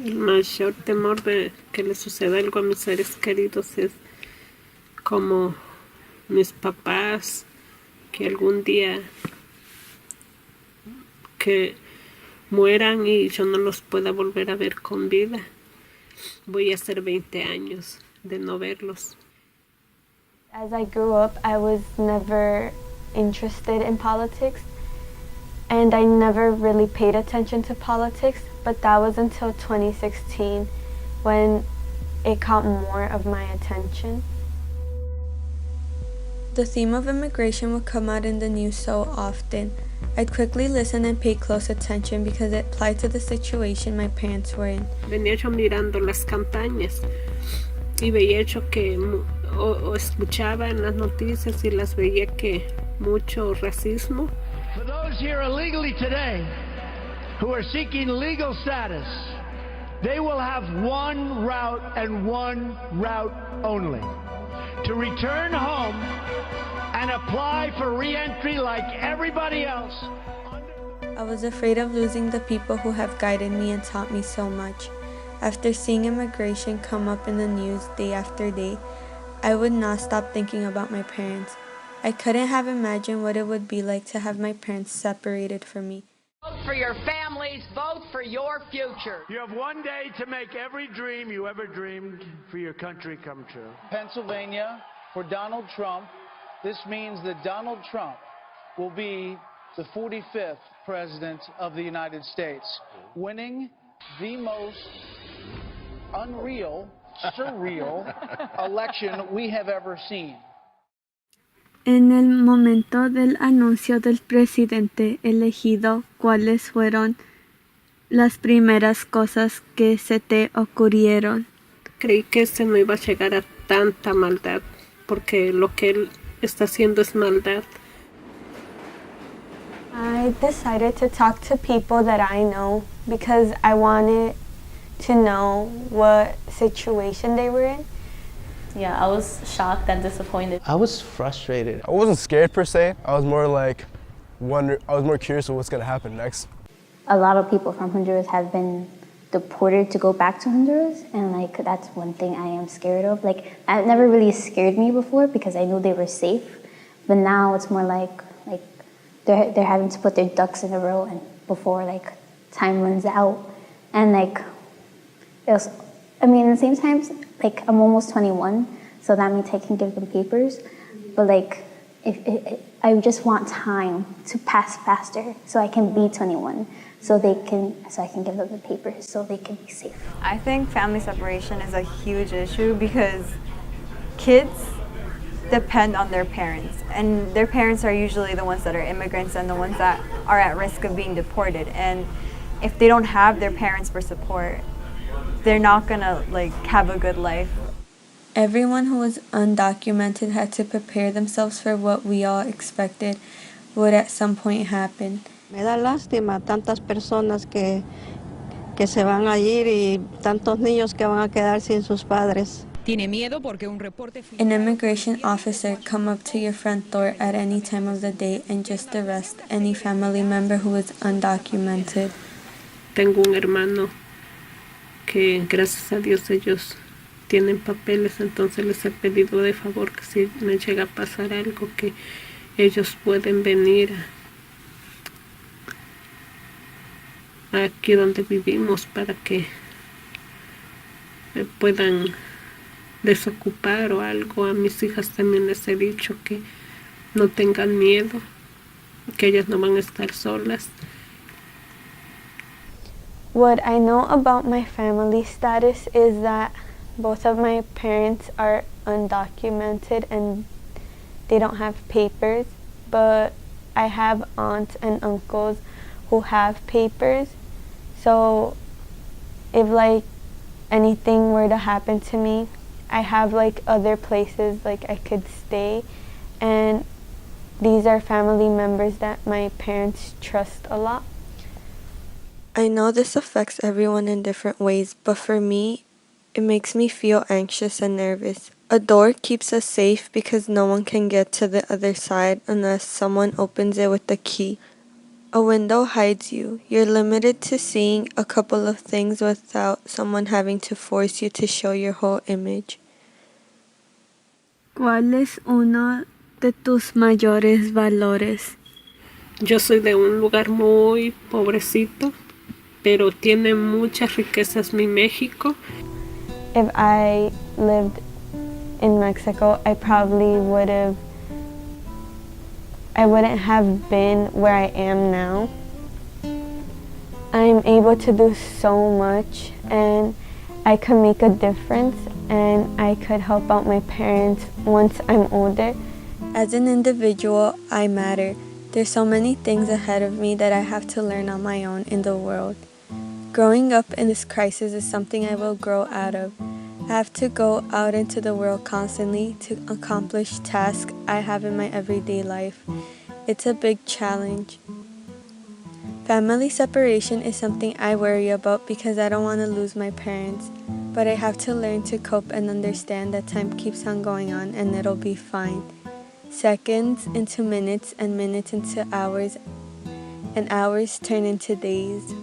El mayor temor de que le suceda algo a mis seres queridos es como mis papás, que algún día que mueran y yo no los pueda volver a ver con vida. Voy a hacer 20 años de no verlos. As I grew up, I was never interested in politics, and I never really paid attention to politics, but that was until 2016 when it caught more of my attention. The theme of immigration would come out in the news so often. I'd quickly listen and pay close attention because it applied to the situation my parents were in. Venía yo mirando las campañas y veía yo que o escuchaba en las noticias y las veía que mucho racismo. For those here illegally today who are seeking legal status, they will have one route and one route only: to return home and apply for re-entry like everybody else. I was afraid of losing the people who have guided me and taught me so much. After seeing immigration come up in the news day after day, I would not stop thinking about my parents. I couldn't have imagined what it would be like to have my parents separated from me. Vote for your families, vote for your future. You have one day to make every dream you ever dreamed for your country come true. Pennsylvania, for Donald Trump, this means that Donald Trump will be the 45th President of the United States, winning the most unreal, surreal election we have ever seen. En el momento del anuncio del presidente elegido, ¿cuáles fueron las primeras cosas que se te ocurrieron? Creí que no iba a llegar a tanta maldad, porque lo que él está haciendo es maldad. I decided to talk to people that I know because I wanted to know what situation they were in. Yeah, I was shocked and disappointed. I was frustrated. I wasn't scared per se. I was more like I was more curious of what's going to happen next. A lot of people from Honduras have been deported to go back to Honduras, and like that's one thing I am scared of. Like that never really scared me before because I knew they were safe, but now it's more like they're having to put their ducks in a row and before like time runs out, and like it was. I mean, at the same time, like I'm almost 21, so that means I can give them papers. But like, I just want time to pass faster, so I can be 21, so I can give them the papers, so they can be safe. I think family separation is a huge issue because kids depend on their parents, and their parents are usually the ones that are immigrants and the ones that are at risk of being deported. And if they don't have their parents for support, they're not gonna like have a good life. Everyone who was undocumented had to prepare themselves for what we all expected would at some point happen. Me da lástima tantas personas que se van a ir y tantos niños que van a quedar sin sus padres. Tiene miedo porque un reporte. An immigration officer come up to your front door at any time of the day and just arrest any family member who is undocumented. Tengo un hermano que gracias a Dios ellos tienen papeles, entonces les he pedido de favor que si me llega a pasar algo que ellos pueden venir aquí donde vivimos para que me puedan desocupar o algo. A mis hijas también les he dicho que no tengan miedo, que ellas no van a estar solas. What I know about my family status is that both of my parents are undocumented and they don't have papers, but I have aunts and uncles who have papers. So if like anything were to happen to me, I have like other places like I could stay, and these are family members that my parents trust a lot. I know this affects everyone in different ways, but for me, it makes me feel anxious and nervous. A door keeps us safe because no one can get to the other side unless someone opens it with a key. A window hides you. You're limited to seeing a couple of things without someone having to force you to show your whole image. ¿Cuál es uno de tus mayores valores? Yo soy de un lugar muy pobrecito, pero tiene muchas riquezas mi México. If I lived in Mexico, I wouldn't have been where I am now. I'm able to do so much, and I could make a difference, and I could help out my parents once I'm older. As an individual, I matter. There's so many things ahead of me that I have to learn on my own in the world. Growing up in this crisis is something I will grow out of. I have to go out into the world constantly to accomplish tasks I have in my everyday life. It's a big challenge. Family separation is something I worry about because I don't want to lose my parents, but I have to learn to cope and understand that time keeps on going on and it'll be fine. Seconds into minutes and minutes into hours, and hours turn into days.